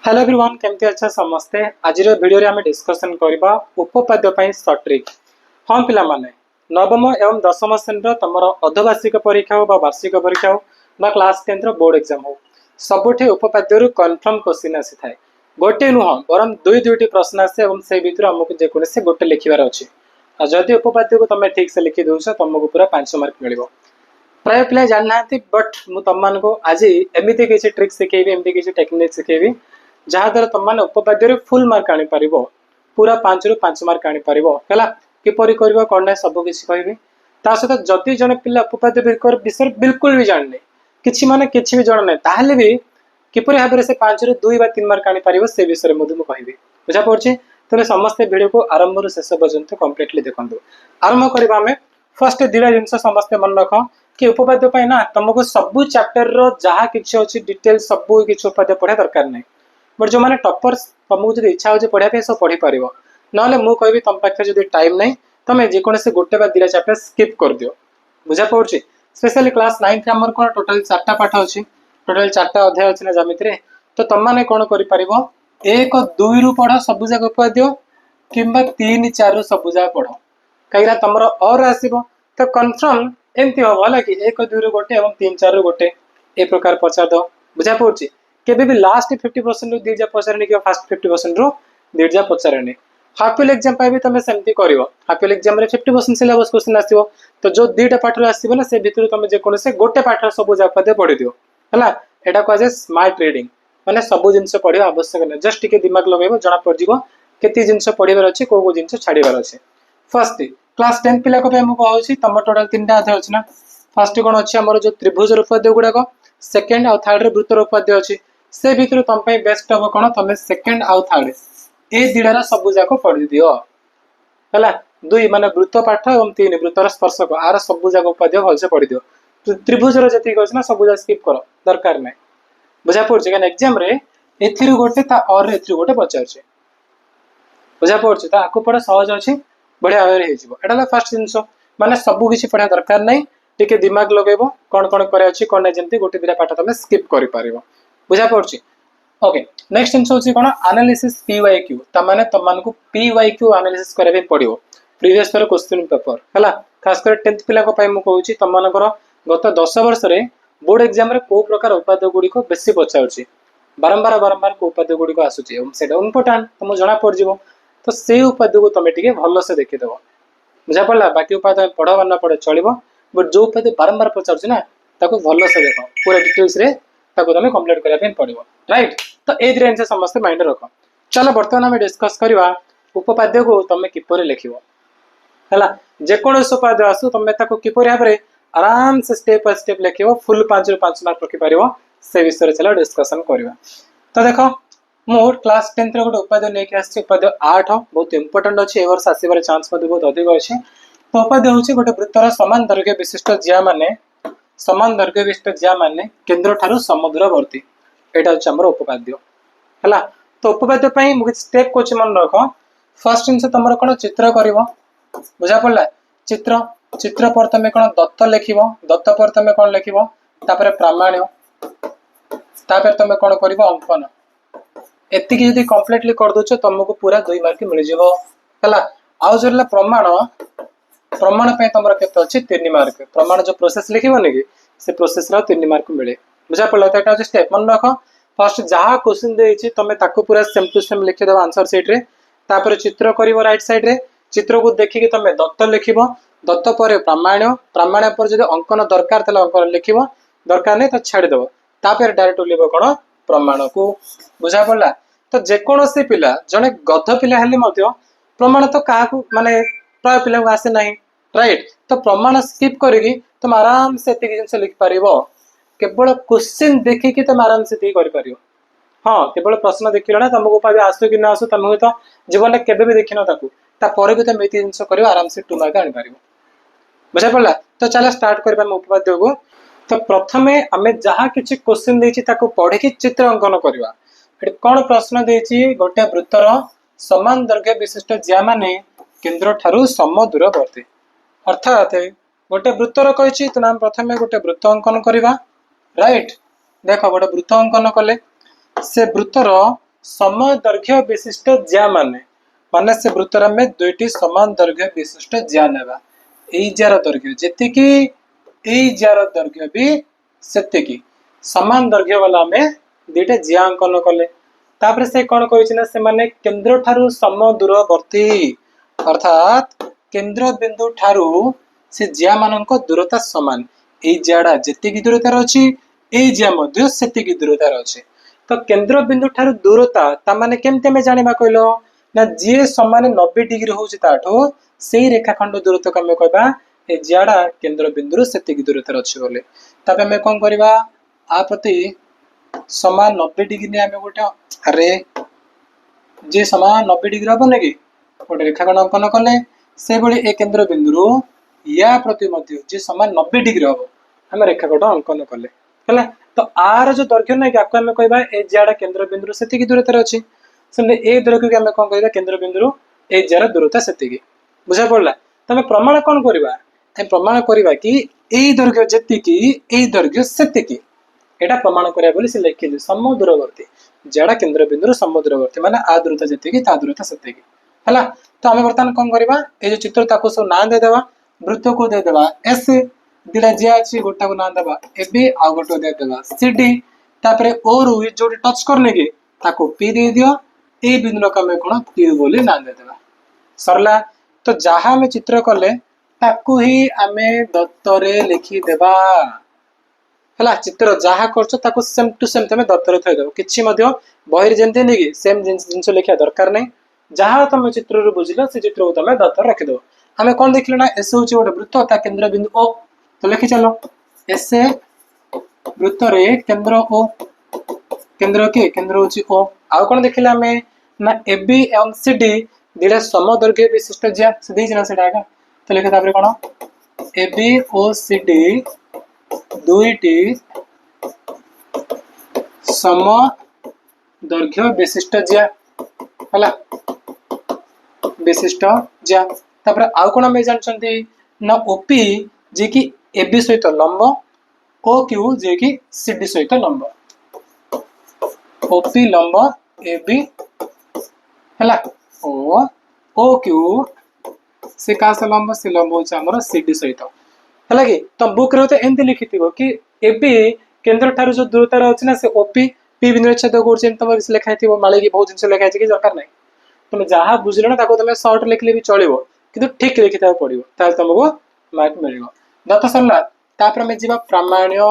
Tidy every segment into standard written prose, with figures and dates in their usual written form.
Hello everyone केमती अच्छा समस्ते आज वीडियो रे आमे डिस्कशन करबा उपपाद्य पई शॉर्ट ट्रिक। हां पिला माने नवम एवं दशम श्रेणी तमर अर्धवार्षिक परीक्षा हो बा वार्षिक परीक्षा हो बा क्लास 10 रो बोर्ड एग्जाम हो सबुठे उपपाद्य रु कन्फर्म क्वेश्चन आसी थाए। गोटे नुह बरम दुई दुईटी प्रश्न आसे एवं से भितर हमकु जे कोने से गोटे लिखिबार अछि आ जदि उपपाद्य को तमे ठीक से लिखि दोछ तुमको पूरा 5 मार्क मिलिबो। प्राय पिला जान नाथि बट मु तम मान को आज एमिति किछि ट्रिक सिखेबी एमिति किछि टेक्निक सिखेबी जहाँ द्वारा तुम मैंने उपपाद्य फुल मार्क आनी पार पूरा 5 रु 5 मार्क आनी पार है किपरि कर कौन ना सब किसी कहबी ता सहित जदि जने पिला उपपाद्य विषय बिल्कुल भी जानने किछि माने किछि भी जण नै ताहले भी किपरि भाबरे से 5 रु 2 बा 3 मार्क आनी पारिबो से विषय में मु कहबी। बुझा पड़छि तबे समस्त वीडियो को आरंभ रु शेष पर्यंत कंप्लीटली देखंतु। आरंभ करबा हमें फर्स्ट दिला जिंस समस्त मन रख कि उपपाद्य पय ना तुमको सब चैप्टर रो जहा किछि अछि डिटेल सब किछि उपपाद्य पढ़ा दरकार नै बट जो माने टॉपर्स तुमको जब इच्छा हो पढ़ा सब पढ़ी पार ना मु कहि तुम पाखे जब टाइम नहीं तुम जेकोसी गोटे बा दिटा चैप्टर स्किप कर दियो। बुझा पड़छि स्पेशली क्लास 9 आमर कोन टोटल 4टा पाठ अछि टोटल 4टा अध्याय अछि ना ज्यामिति रे तो तुम माने कोन करि पारिबो 1 2 रु पढ़ सब जाक उपपाद्य किंबा 3 4 रु सब जाक पढ़ कहिरा तमरो और आसीबो तो कंफर्म एमती हो होला कि 1 2 रु गोटे एवं 3 4 रु गोटे ए प्रकार पछा दो। बुझा पड़छि केबे भी लास्ट 50% रु दीजा पचारने कि फर्स्ट 50% रु दीजा पचारने हाफ इयर एग्जाम पाइ भी तमे सेमती करिवो। हाफ इयर एग्जाम रे 50% सिलेबस क्वेश्चन आसीबो तो जो दीटा पाठ रे आसीबो ना से भितर तमे जे कोन से गोटे पाठ सब जापदे पढि दियो हला एटा को जे स्मार्ट रीडिंग माने सब जिंस पढिबा आवश्यक नै जस्ट टिके दिमाग लगाइबो जना पड़ जिवो केती जिंस पढिबार अछि को जिंस छाडिबार अछि। फर्स्ट क्लास 10 पिला को पे मु कहउछि तम टोटल 3टा अध्याय अछि ना फर्स्ट कोन अछि हमर जो त्रिभुज रूपाद्य गुडा को सेकंड और थर्ड रे वृत्त रूपाद्य अछि से भितर तुम पे बेस्ट हम कोन तमे सेकंड आउ थर्ड ए दिडारा सब जाको पढि दियो हला दुई माने वृत्त पाठ एवं 3 वृत्तर स्पर्शक आर सब जाको उपाद्य भल से पढि दियो। त्रिभुज रो जति कहछ ना सब जा स्किप करो दरकार नै। बुझा पड़छ कि एग्जाम रे एथिरु गोटे ता और एथिरु गोटे पचारछ बुझा पड़छ ता आको पढा सहज अछि बढ़िया आवे हे जिवो एटा फर्स्ट जिंस माने सब किछि पढा दरकार नै टिके दिमाग लगेबो कोन कोन करे अछि कोन नै जेंति गोटे दिरा पाठ तमे स्किप करि पारिबो। बुझा पड़छि ओके नेक्स्ट जिंस होछि कोन एनालिसिस पीवाईक्यू ता माने तमन को पीवाईक्यू एनालिसिस करबे पड़िबो प्रीवियस ईयर क्वेश्चन पेपर हला खास कर 10th पिला को पय मु कहउछि तमनकर गत 10 वर्ष रे बोर्ड एग्जाम रे को प्रकार उपाद्य गुडी को बेसी पचाउछि बारंबार को उपाद्य गुडी को आसुछि एवं सेटा इंपोर्टेंट तुम जणा पड़ जिवो तो से उपाद्य को तमे टिके भलो से देखि देबो। बुझा पड़ला बाकी उपाद्य पढवा ना पड़े चलिबो बट जो उपाद्य बारंबार पचाउछि ना ताको भलो से देखो पूरा डिटेल्स रे ताको तमे कंप्लीट करिया पे पड़िबो राइट। तो ए रेंज समस्त माइंड रखो। चलो बर्तमान हम डिस्कस करवा उपपाद्य को तमे किपरि लिखिबो हला जे कोन उपपाद्य आसु तमे ताको किपरि हाबरे आराम से स्टेप बाय स्टेप लिखिबो फुल 5 रु 5 मार्क रखि पारिबो से विषय चलो डिस्कशन करवा। तो देखो मो क्लास 10 रे गोटे उपाद्य नै के आछि उपाद्य 8 बहुत इंपोर्टेंट अछि ए वर्ष आसीबार चांस मध्ये बहुत अधिक अछि। तो उपाद्य होछि गोटे वृत्तर समान दैर्घ्य विशिष्ट ज्या माने समान दैर्घ्य विशिष्ट ज्या माने केंद्र ठारू समुद्रवर्ती एटा होछि हमर उपपाद्य हला। तो उपपाद्य पई मु स्टेप कोच मन रखो फर्स्ट जिंस तमरो कोन चित्र करिवो बुझा पड़ला चित्र चित्र पर तमे कोन दत्त लिखिबो दत्त पर तमे कोन लिखिबो तापर प्रामाण्य तापर तमे कोन करिवो अंकन एति कि यदि कंप्लीटली कर दोछ तुमको पूरा 2 मार्क मिल जेबो हला। आउ जरला प्रमाण प्रमाण पे तमरो केते अछि 3 मार्क प्रमाण जो प्रोसेस लिखिबो नेकी से प्रोसेस रा 3 मार्क मिले। बुझा पड़ला तो एटा होछि स्टेप मन रखो फर्स्ट जहाँ क्वेश्चन देछि तमे ताको पूरा सेम टू सेम लिखि देबो आंसर शीट रे तापर चित्र करिवो राइट साइड रे चित्र को देखि कि तमे दत्त लिखिबो दत्त पर प्रामाण्य प्रामाण्य पर जदि अंकन दरकार तले अंकन लिखिबो दरकार नै तो छाडी देबो तापर डायरेक्ट लिखिबो कोन प्रमाण को। बुझा पड़ला तो जे कोनोसी पिला जने गध पिला हेले मध्य प्रमाण तो काहा को माने प्राय पिला को आसे नाही राइट। तो प्रमाण स्किप करिकि तुम आराम से एति जिंस लिख पारिबो केवल क्वेश्चन देखि कि तुम आराम से ती करि पारियो। हां केवल प्रश्न देखिलो ना तुमको पाबे आसु कि ना आसु तुम तो जीवन में केबे भी देखिनो ताकू ता परे भी तुम एति जिंस करियो आराम से 2 मार्क आनि पारिबो। बुझा पड़ला तो चला स्टार्ट करबा हम उपपाद्य को। तो प्रथमे हमें जहाँ किछि क्वेश्चन देछि ताको पढि कि चित्र अंकन करबा एट कोन प्रश्न देछि गोटे वृत्तर समान दैर्घ्य विशिष्ट ज्या माने केंद्र ठारू समदूरवर्ती अर्थात गोटे वृत्तर कहिछि तो नाम प्रथमे गोटे वृत्त अंकन करबा राइट। देखो गोटे वृत्त अंकन कले से वृत्तर सम दैर्घ्य विशिष्ट ज्या माने माने से वृत्तर में दुईटी समान दैर्घ्य विशिष्ट ज्या नेबा एई ज्यार दैर्घ्य जेतिकी एई ज्यार दैर्घ्य भी सेतिकी समान दैर्घ्य वाला में दुईटा ज्या अंकन कले तापर से कौन कहिछि ना से माने केंद्र ठारू सम दूरवर्ती अर्थात केंद्र बिंदु ठारू से ज्या मानक दूरता समान एई ज्याडा जेतिकी दूरतार अछि एई ज्या मध्ये सेतिकी दूरतार अछि तो केंद्र बिंदु ठारू दूरता ता माने केमते में जानिबा कहलो ना जे समान 90 डिग्री होछि ताठो सेई रेखाखंड दूरता को हमें कहबा ए ज्याडा केंद्र बिंदु सेतिकी दूरतार अछि बोले तबे हमें कोन करबा आ प्रति समान 90 डिग्री ने हमें गोटे अरे जे समान 90 डिग्री हबो नेकी गोटे रेखाखंड अंकन कले से बळे ए केंद्र बिंदु या प्रति मध्य जे समान 90 डिग्री हबो हम रेखाखंड अंकन कले हला तो आर जो दैर्घ्य नै कि आपको हमें कहबा ए ज्याडा केंद्र बिंदु सेतिकी दूरतार अछि सेने ए दैर्घ्य के हमें कोन कहबा केंद्र बिंदु ए ज्याडा दूरता सेतिकी बुझा पड़ला तमे प्रमाण कोन करबा हम प्रमाण करबा कि ए दैर्घ्य जेतिकी ए दैर्घ्य सेतिकी एटा प्रमाण करिया बोली से लिखि सम दूरवर्ती ज्याडा केंद्र बिंदु सम दूरवर्ती माने आ दूरता जेतिकी ता दूरता सेतिकी हला तो हमें वर्तमान कोन करबा ए जो चित्र ताको सब नाम दे देबा वृत्त को दे देबा एस दिला जे अछि गोटा को नाम देबा एबी आ गोटो दे देबा सीडी तापरे ओ रु जो टच करने के ताको पी दे दियो ए बिंदु को हमें कोन पी बोली नाम दे देबा सरला तो जहां में चित्र करले ताको ही हमें दत्तरे लिखि देबा हला चित्र जहा करछो ताको सेम टू सेम तमे दत्तरे थई देबो किछि मध्य बहिर जेंते नै कि सेम जिंस लिखिया दरकार नै जहा तमे चित्र रु बुझिलो से चित्र को तमे दत्तर रखि दो हमें कोन देखिलो ना एस होची गोटे वृत्त ता केंद्र बिंदु ओ तो लिखि चलो एस वृत्त रे केंद्र ओ केंद्र के केंद्र होची ओ आ कोन देखिला हमें ना एबी एवं सीडी दिले समदैर्घ्य विशिष्ट ज्या से देई जना सेटा का तो लिखि तापर कोन एबी ओ सीडी दुईटी सम दैर्घ्य विशिष्ट ज्या हला विशिष्ट ज्या तापर आउ कोन हम जानछंती ना ओपी जे कि एबी सहित लंब ओ क्यू जे कि सीडी सहित लंब ओपी लंब एबी हला ओ क्यू से का से लंब होछ हमर सीडी सहित हला कि तो बुक रे तो एंती लिखिथिबो कि एबी केंद्र ठारू जो दूरता रहछ ना से ओपी पी बिंदु छेद करछ तम लिखा हिथिबो माले कि बहुत जिंस लिखा हिछ कि दरकार नै तुम जहा बुझलो ना ताको तुम शॉर्ट लिखले भी चलिबो किंतु ठीक लिखिता पड़िबो ताल तुमको मार्क मिलिबो दत्त सरला तापर में जीवा प्रामाण्य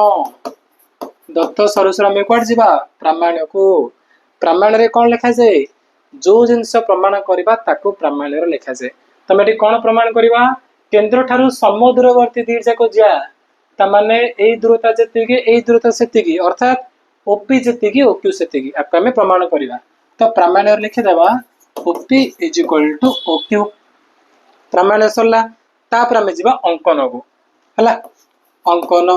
दत्त सरसर में कोड जीवा प्रामाण्य को प्रामाण्य रे कोन लिखा जाय जो जिंस प्रमाण करबा ताको प्रामाण्य रे लिखा जाय तमे एटी कोन प्रमाण करबा केंद्र ठारू सम दूरवर्ती दी जाको ज्या ता माने एई दूरता जेतिकी एई दूरता सेतिकी अर्थात ओपी जेतिकी ओक्यू सेतिकी आपका में प्रमाण करबा तो प्रामाण्य रे लिखि देबा OP is equal to OQ प्रमाण सरला तापर हमें जीवा अंकन को हला अंकन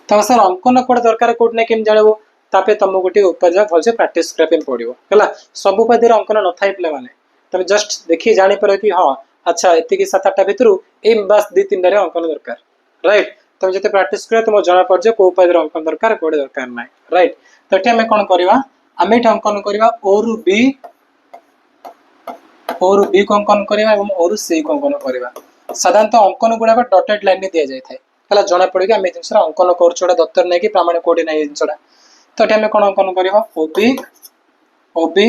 तो सर अंकन कोड दरकार कोड नै केम जानिबो तापे तुम गोटे उपाध्याय भलसे प्रैक्टिस करबे पड़िबो हला सब उपाध्याय अंकन न थाई प्ले माने तमे जस्ट देखि जानि पर कि हां अच्छा एति कि 7-8 भितरु ए बस 2-3 रे अंकन दरकार राइट तमे जते प्रैक्टिस करे तुम जाना पड़ जे को उपाध्याय अंकन दरकार कोड दरकार नै राइट तो एठी हमें कोन करबा हमें अंकन करबा ओ रु बी को अंकन करबा एवं ओ रु सी को अंकन करबा साधारणतः अंकन गुडा डॉटेड लाइन में दिया जाय थाए हला जणा पड़े कि हमें जिंसरा अंकन करछोडा दत्तर नै कि प्रमाण कोड नै जिंसरा तो एठी हमें कोन अंकन करबा ओबी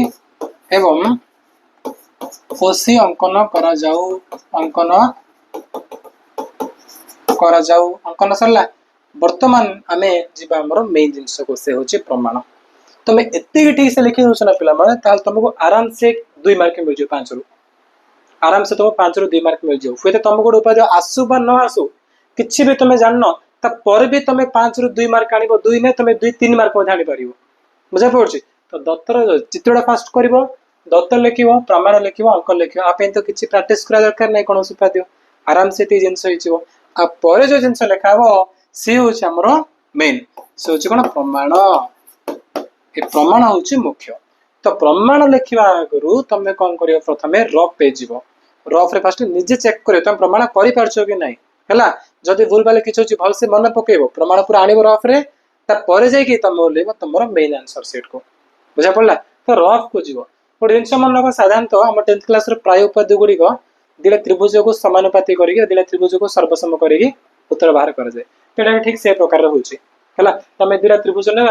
एवं ओसी अंकन करा जाऊ अंकन सरला वर्तमान हमें जीवा हमर मेन जिंस को से होची प्रमाण तुम एति ठीक से लिखि दोछ ना पिला माने ताल तुमको आराम से 2 मार्क मिल जो 5 रु आराम से तुम 5 रु 2 मार्क मिल जो फेते तुमको उपाध्याय आसु बा न आसु किछि भी तुम जाननो ता पर भी तुम 5 रु 2 मार्क आनिबो 2 ने तुम 2-3 मार्क मध्ये आनि परिबो बुझा पड़छि तो दत्तर चित्रडा फास्ट करिवो दत्तर लिखिवो प्रमाण लिखिवो अंक लिखिवो आपे तो किछि प्रैक्टिस करा दरकार नै कोन उपाध्याय आराम से ती जिंस होइछिवो आ परे जो जिंस लेखाबो से होछि हमरो मेन से होछि कोन प्रमाण ए प्रमाण होछि मुख्य तो प्रमाण लिखिबा आगरु तमे कोन करियो प्रथमे रफ पेज जीवो रफ रे फर्स्ट निजे चेक करियो तमे प्रमाण करि पारछो कि नै हला जदी भूल बाले किछ होछि भल से मन पकेबो प्रमाण पूरा आनिबो रफ रे ता परे जाय कि तमे लेबो तमरो मेन आंसर सेट को बुझा पड़ा तो रफ को जीव गोटे जिन मन रख साधारणतः आम 10th क्लास प्राय उपाद्य गुड़िक दिटा त्रिभुज को समानुपाती करके दिटा त्रिभुज को सर्वसम करके उत्तर बाहर कराए तो ठीक से प्रकार होची तुम दिटा त्रिभुज ना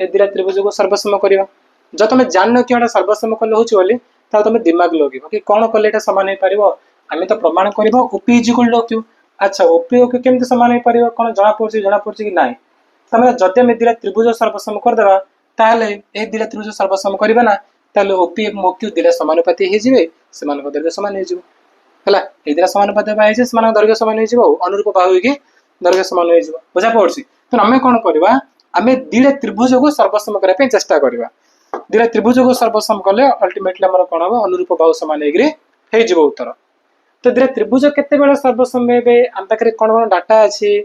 दिटा त्रिभुज को सर्वसम करवा जो तुम जान कि सर्वसम कले होली तुम दिमाग लगे कि कौन कले सामान हो पार आम तो प्रमाण करवा ओपी इक्वल टू क्यू अच्छा ओपी ओक्यू केमती सामान हो पार कौन जना पड़ी कि ना तुम जदि आम दिटा त्रिभुज सर्वसम करदे ताहले ए दिटा त्रिभुज सर्वसम करवा ना ताहले ओपी एवं ओक्यू दिटा समानुपाती हो दैर्घ्य सामान हो दिटा समानुपाती से दैर्घ्य सामान हो अनुरूप बाहु कि दैर्घ्य सामान हो बुझा पड़ी तो आम कौन करवा आम दिटा त्रिभुज को सर्वसम करने चेष्टा करवा दिटा त्रिभुज को सर्वसम कले अल्टीमेटली आम कौन हम अनुरूप बाहु सामान हो उत्तर तो दिटा त्रिभुज केते बेले सर्वसम हे आम पाखे कौन कौन डाटा अच्छी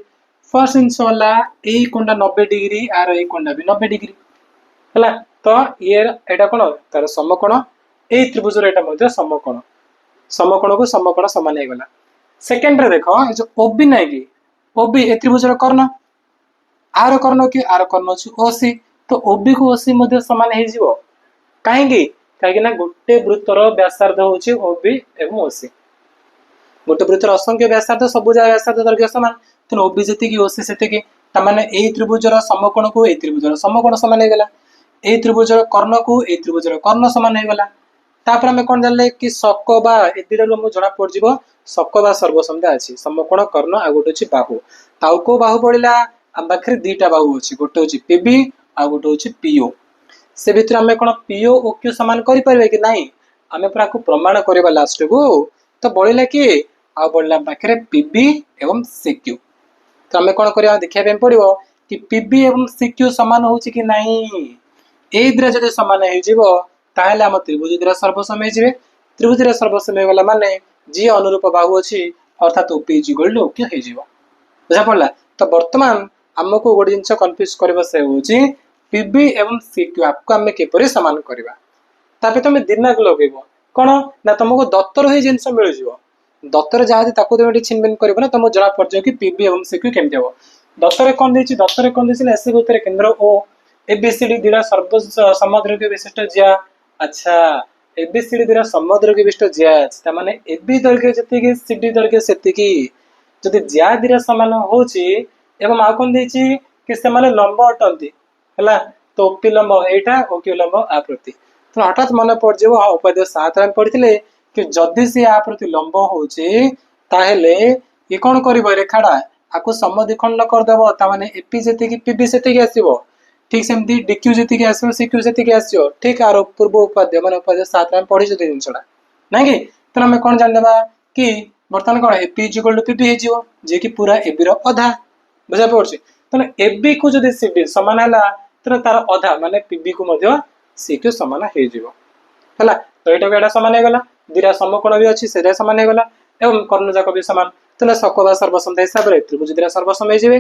फर्स्ट जिनस है कोणटा 90 डिग्री आर ये कोणटा भी 90 डिग्री है तो ये एटा कौन तार समकोण ए त्रिभुज एटा समकोण समकोण को समकोण सामान हो गला सेकेंड रे देख जो ओबी ना कि ओबी ए त्रिभुज कर्ण आर कर्ण कि आर कर्ण अच्छी ओसी तो ओबी को ओसी सामान हो कहीं कहीं गोटे वृत्तर व्यासार्ध होची ओबी एवं ओसी गोटे वृत्तर असंख्य व्यासार्ध सब जगह व्यासार्ध दैर्घ्य सामान तेणु ओबी जी ओसी से ए त्रिभुजर समकोण को ए त्रिभुजर समकोण सामान हो गला ए त्रिभुजर कर्ण को ए त्रिभुजर कर्ण सामान हो गला तापर आम कौन जानले कि शक बा एमको जना पड़ शक बा सर्वसमता अच्छी समकोण कर्ण आ गोटे अच्छी बाहु ताऊ को बाहु पड़ा आम पाखे दीटा बाहु अच्छी गोटे हूँ पीबी आ गोटे हूँ पीओ से भितर आम कौन पीओ ओ क्यू सामान करें कि नाई आम पूरा प्रमाण करवा लास्ट को तो बढ़ला कि आ बढ़ला पाखे पीबी एवं सिक्यू तो आम कौन करवा देखा पड़ो कि पीबी एवं सिक्यू सामान हो कि नाई ए दिरा जब सामान होताले आम त्रिभुज दिरा सर्वसम हो त्रिभुज सर्वसम हो गला माने जी अनुरूप बाहु अच्छी अर्थात ओपी इक्वल टू ओक्यू हो बुझा पड़ा तो बर्तमान आमको गोटे जिन कन्फ्यूज करवा से हूँ पीबी एवं सिक्यू आपको आम किपर सामान करवा तुम दिमाग लगे कौन ना तुमको दत्तर ही जिन मिल दत्तर जहाँ तुम छिनबिन कर ना तुमको जना पड़ कि पीबी एवं सिक्यू केमती हम दत्तर कौन देती दत्तर कौन देती ना एस उत्तर केन्द्र ओ एबीसीडी दिरा सर्व समद्रव्य विशिष्ट जिया अच्छा एबीसीडी दिरा समद्रव्य विशिष्ट जिया माने एबी दैर्घ्य जी सीडी दैर्घ्य से जदि जिया दिरा सामान होची एवं आ कौन देती कि से माने लंब अटंती है तो ओपी लंब एटा ओक्यू लंब आ प्रति तो हठात मन पड़ जाव हाँ उपाध्याय 7 में पढ़ी कि जदि सी आ प्रति लंब होची ताहेले ये कौन करिवो रेखाटा आपको समद्विखंड करदेव ताने एपी जी पीबी से आसो ठीक सेमती डिक्यू जी आसो सिक्यू जी आसो ठीक आर पूर्व उपाध्याय मैंने उपाध्याय 7 में पढ़ी जिनसा ना कि तो आम कौन जानीदेवा कि बर्तमान कौन एपी इक्वल टू पीबी हो जी कि पूरा एबी अधा बुझा पड़ी तेना एबी को जब सीडी सामान है तेना तार अधा माने पीबी को सिक्यू सामान है तो यहाँ सामान होगा दिरा समकोण भी अच्छी से सामान होगा एवं कर्ण जाक भी सामान तेना सकवा सर्वसमता हिसाब से त्रिभुज दिरा सर्वसम हो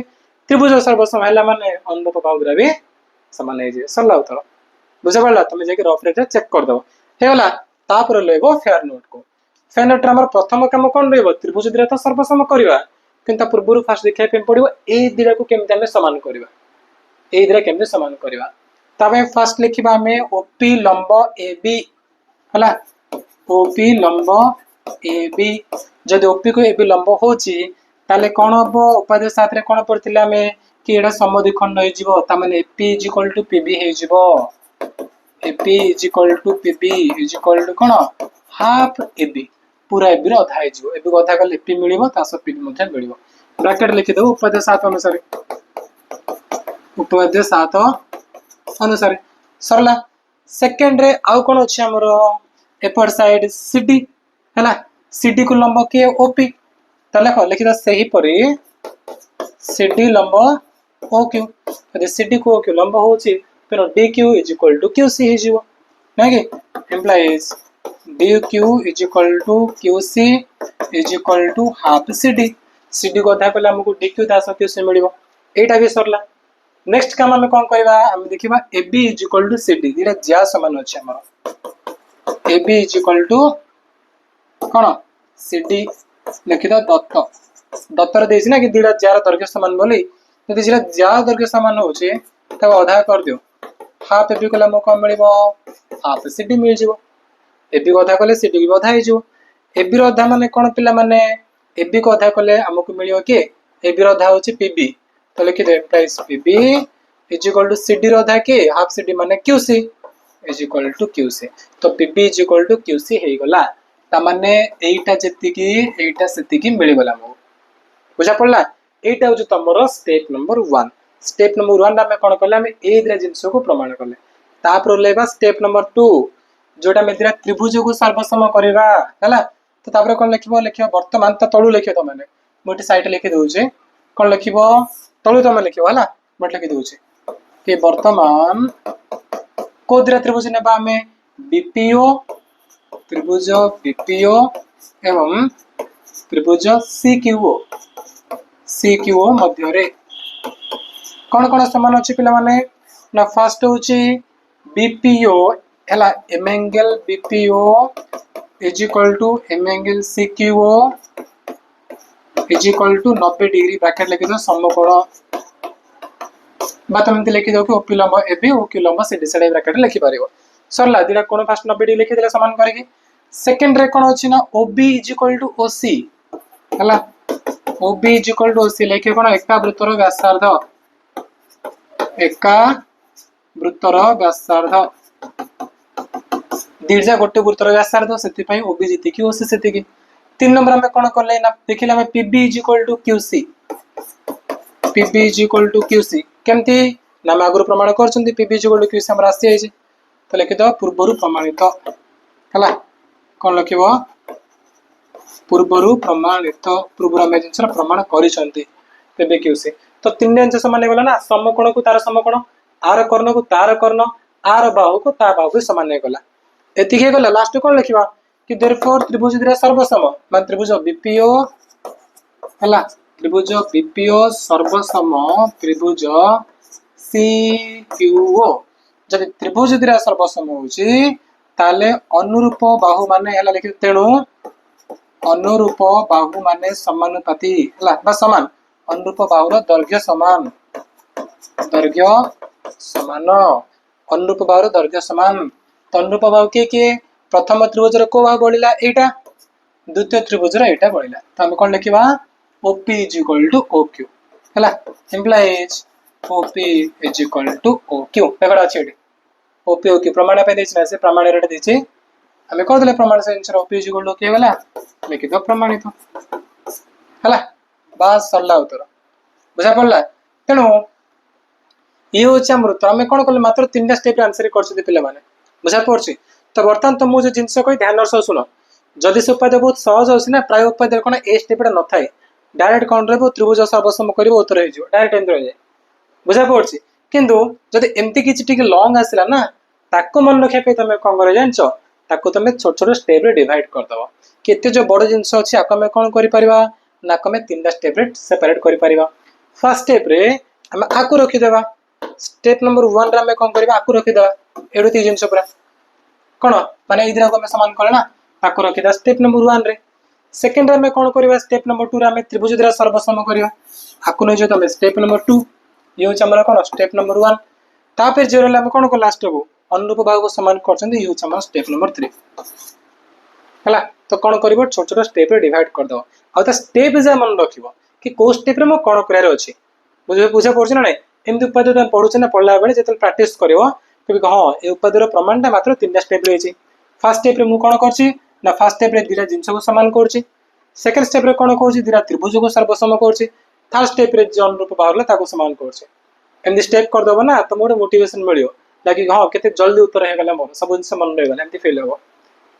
त्रिभुज सर्वसम है माने अनुरूप बाहु दिरा भी सामान हो सरला उत्तर बुझा पड़ा तुम जाकि रफ रेट चेक करदेव होगा तापर लगे फेयर नोट को फेयर नोट आम प्रथम कम कौन त्रिभुज दिरा तो सर्वसम करवा कि पूर्व फास्ट देखा पड़ो ए दिरा को केमती आम सामान करवा ए दिरा केमती सामान करवा फास्ट लिखा आम ओपी लंब ए बी है ओपी लंब ए बी जदि ओपी को ए बी लंब होची ताले कौन हम उपाध्याय 7 कौन पढ़ते आम कि एटा समद्विखंड हो एपी इक्वल टू पीबी हो AP equal to PB equal to कौन हाफ एबी पूरा एबी अधा हो एबी अधा कले एपी मिल पीबी मिल ब्राकेट लिखिदेव उपाध्याय 7 अनुसार उपाध्याय 7 अनुसार सरला सेकेंड रे आउ कौन अच्छे आमर एपट साइड सीडी है सीडी को लंब किए ओपी लिख लिखिदा से ही परी सीडी लंब ओ क्यू यदि सीडी को क्यू लंब होची तेनो D Q is equal to Q C हो ना कि implies D Q is equal to Q C is equal to half CD CD को अधा कले हमको डी क्यू दास क्यू सी मिलिबो एटा भी सरला नेक्स्ट काम हम कौन करबा हम देखिबा AB is equal to CD दिरा ज्या समान अछि हमर एबी इज इक्वल टू कौन सीडी लिखिदा दत्त दत्तर देछि ना कि दिरा जार दैर्घ्य समान बोली यदि जिला ज्या दैर्घ्य समान होचे तब अधा कर दियो हाफ ए बी कले आमको कौन मिल हाफ सी डी मिल जाव ए बी को अधा कले सी डी भी अधा हो ए बी रधा माने कौन पिला माने ए बी को अधा कले आमको मिल किए ए बी रधा हूँ पी बी तो लिखिदे implies P B is equal to C D रधा किए हाफ सी डी माने Q C is equal to Q C तो P B is equal to Q C हो गला तामाने एटा जेतिकी एटा सेतिकी मिल गला मो बुझा पड़ला एटा हो तमरो स्टेप नंबर 1 स्टेप नंबर 1 रा में कोन करले हम ए दिरा जिंस को प्रमाण करले तापर लेबा स्टेप नंबर 2 जोटा में दिरा त्रिभुज को सर्वसम करबा हला तो तापर कोन लिखबो लिखियो वर्तमान तो तळु लिखियो त माने मोटी साइड लिखि दउचे कोन लिखिबो तळु त माने लिखियो हला मोट लिखि दउचे कि वर्तमान को दिरा त्रिभुज नेबा हमें बीपीओ त्रिभुज बीपीओ एवं त्रिभुज सीक्यूओ मध्य रे कौन कौन समान अच्छी पिला माने ना फर्स्ट होची बीपीओ हला M angle BPO is equal to M angle CQO is equal to 90 degree bracket लिखि दो समकोण बात एमती लिखि दो कि ओपी लंब एबी ओक्यू लंब सीडी साइड ब्रैकेट लिखि पारिबो सरला दिरा कोन फर्स्ट 90 डिग्री लिखि देला समान करके सेकंड रे कोन अछि ना ओबी इज इक्वल टू ओसी हला ओबी इज इक्वल टू ओसी लिखे कोन एका वृत्तर व्यासार्ध एका वृत्तर व्यासार्ध दीर्घ गोटे वृत्तर व्यासार्ध सेति पई ओबी जिति कि ओसी सेति कि 3 नंबर में कोन करले ना देखिला में PB is equal to QC PB is equal to QC केमती ना मैं आगुर प्रमाण करछंती PB is equal to QC हमरा आसी आइछि तो लिखि दो पूर्वरु प्रमाणित हला कोन लिखिबो पूर्वरु प्रमाणित पूर्व में जिनसर प्रमाण करिसंती तेबे क्यूसी तो 3 अंश समान गला ना समकोण को तार समकोण आर कर्ण को तार कर्ण आर बाहु को ता बाहु समान गला एति के गला लास्ट कोन लिखिबा कि देयरफॉर त्रिभुज दिरा सर्वसम मान त्रिभुज बीपीओ हला त्रिभुज बीपीओ सर्वसम त्रिभुज सीक्यूओ जब त्रिभुज दिरा सर्वसम होची ताले अनुरूप बाहु माने हला लिखि तेणु अनुरूप बाहु माने समानुपाती हला बा समान अनुरूप बाहुर दैर्घ्य समान अनुरूप बाहुर दैर्घ्य समान तो अनुरूप बाहु के प्रथम त्रिभुज रो को बाहु बढ़िला एटा द्वितीय त्रिभुज रो एटा बढ़िला तो हम कोन लिखिबा OP is equal to OQ हला implies OP is equal to OQ एगडा अछि एटी ओपी ओक्यू प्रमाण पे देछि ना से प्रमाण रेट देछि हमें कह देले प्रमाण से answer OP is equal to OQ गला लिखि दो प्रमाणित हला बास सरला उत्तर बुझा पड़ला तेणु ये होछि हमर उत्तर हमें कोन करले मात्र 3टा स्टेप आंसर करछि पिला माने बुझा पड़छि तो बर्तमान तो मु जो जिंस कहि ध्यान से सुनो जदि से उपाय बहुत सहज होछि ना प्राय उपाय कोन ए स्टेपटा न थाए डायरेक्ट कोन रहबो त्रिभुज सर्वसम करिवो उत्तर हे जिवो डायरेक्ट एंड रह जाय बुझा पड़छि किंतु जदि एमती किछि टिक लॉन्ग आसिला ना ताको मन रखिया पे तमे कोन करे जानछो ताको तमे छोट छोट स्टेप रे डिवाइड कर दबो केते जो बड़ जिंस अछि आको में कोन करि परिबा ना को में 3टा स्टेप रे सेपरेट करि परिबा फर्स्ट स्टेप रे हम आको रखि देबा स्टेप नंबर 1 रा में कोन करबा आको रखि देबा एडुती जिंस पुरा कोन माने इधर को में समान करना ताको रखि दा स्टेप नंबर 1 रे सेकंड रे में कोन करबा स्टेप नंबर 2 रा में त्रिभुज द्वारा सर्वसम करबा आको नै जो तमे स्टेप नंबर 2 ये होछ हमरा कोन स्टेप नंबर 1 तापर जे रहला हम कोन को लास्ट को अनुरूप बाहु को समान करछन ये होछ हमरा स्टेप नंबर 3 हला तो कोन करबो छोट छोट स्टेप रे डिवाइड कर दो आ त स्टेप जे मन रखिबो कि को स्टेप रे म कोन करार अछि बुझा पड़छ ना नै एमति उपाय तो पढुछ ना पढला बेले जेतल प्रैक्टिस करिवो कभी हां ए उपाय प्रमाणटा मात्र 3टा स्टेप रे अछि फर्स्ट स्टेप रे मु कोन करछि ना फर्स्ट स्टेप रे दिरा जिंस को समान करछि सेकंड स्टेप रे कोन करछि दिरा त्रिभुज को सर्वसम करछि थर्ड स्टेप रे जे अनुरूप बाहरला ताको समान करछि एमति स्टेप कर दबो ना त मोर मोटिवेशन मिलियो लागी हां केते जल्दी उत्तर हे गला मोर सब जिंस मन रे गला एमति फेल हो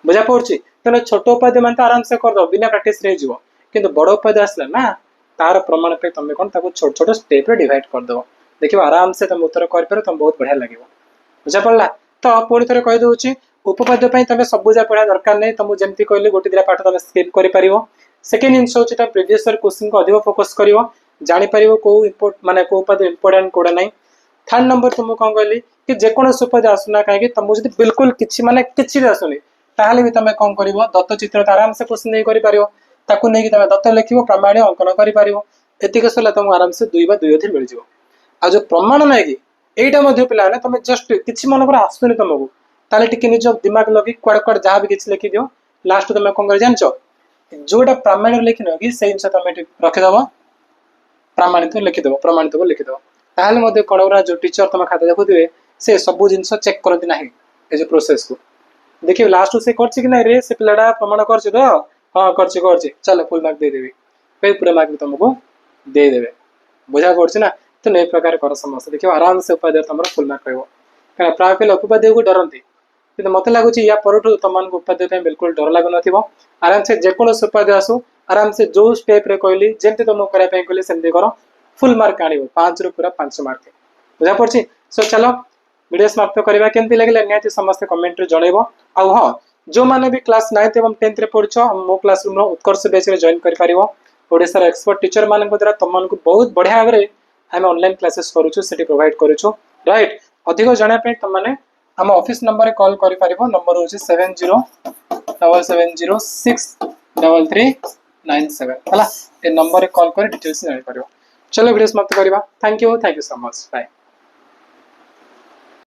बुझा पड़छि तने छोट उपाय मन तो आराम से कर दो बिना प्रैक्टिस रे जिवो किंतु बड़ उपाय आसला ना तार प्रमाण पे तमे कोन ताको छोट छोट स्टेप रे डिवाइड कर दो देखिबो आराम से तुम उत्तर कर पर तुम बहुत बढ़िया लागिवो बुझा पड़ला तो पुणी थरे कहि दउछि उपपाद्य पई तमे सब बुझा पढ़ा दरकार नै तुम जेमति कहले गोटे दिरा पाठ तमे स्किप करि परिवो सेकंड इनस होछि त प्रीवियस ईयर क्वेश्चन को अधिक फोकस करिवो जानि परिवो को इंपोर्ट माने को उपाद्य इंपोर्टेंट कोडा नै थर्ड नंबर तुम कोन कहली कि जे कोन उपाद्य आसुना काहे कि तुम जदि बिल्कुल किछि माने किछि भी आसुनी ताहाले भी तमे कोन करिवो दत्त चित्र आराम से क्वेश्चन नै करि परिवो ताकू नै कि तमे दत्त लिखिवो प्रमाण अंकन करि परिवो एतिक सला तुम आराम से 2 बा 2 मिल जिवो आ जो प्रमाण नै कि एटा मध्ये पिला ने तमे जस्ट किछि मन कर आसुनी तुमको ताले टिके निज दिमाग लगी क्वाड क्वाड जहाँ भी किछि लिखि दियो लास्ट तुम कौन कर जानछ जोटा प्रामाणिक लिखि कि से जिनस तुम रखिदब प्रामाणिक लिखिदब प्रमाणित को लिखिदब ताहले मध्ये कोन जो टीचर तुम खाता देखुथिबे से सब जिनस चेक करती नाही ए जो प्रोसेस को देखिए लास्ट से करछि कि नहीं रे से पिलाडा प्रमाण करछि तो हां करछि चल फुल मार्क दे देबी फिर पूरा मार्क तुमको दे देबे बुझा करछि ना तो नए प्रकार कर समस्या देखिए आराम से उपाध्याय तुम फुल मार्क पाइबो कारण प्राय पिला उपाध्याय को डरंती कि मत लगुच या परठू तुम उपाध्याय बिल्कुल डर लगु न आराम से जेकोसी उपाध्याय आसू आराम से जो स्टेप रे कहली जेमती तुम करने कहली सेमती कर फुल मार्क आनिबो 5 रु पूरा 5 मार्क बुझा पड़छि सो चलो वीडियो समाप्त करबा केमती लागले निहाती समस्त कमेंट रे जणैबो आ हां जो माने भी क्लास 9th एवं 10th रे पढछ मो क्लासरूम रो उत्कर्ष बैच रे जॉइन करि परिबो ओडिसा एक्सपर्ट टीचर मान द्वारा तुम बहुत बढ़िया भाव आम ऑनलाइन क्लासेस करूछु सेठी प्रोवाइड करूछु राइट अधिक जाना पे तुम माने हम ऑफिस नंबर रे कॉल करि परिबो नंबर होछि 7077063397 हला ए नंबर रे कॉल कर डिटेल्स जानि परिबो चलो वीडियो समाप्त करबा thank you so much bye.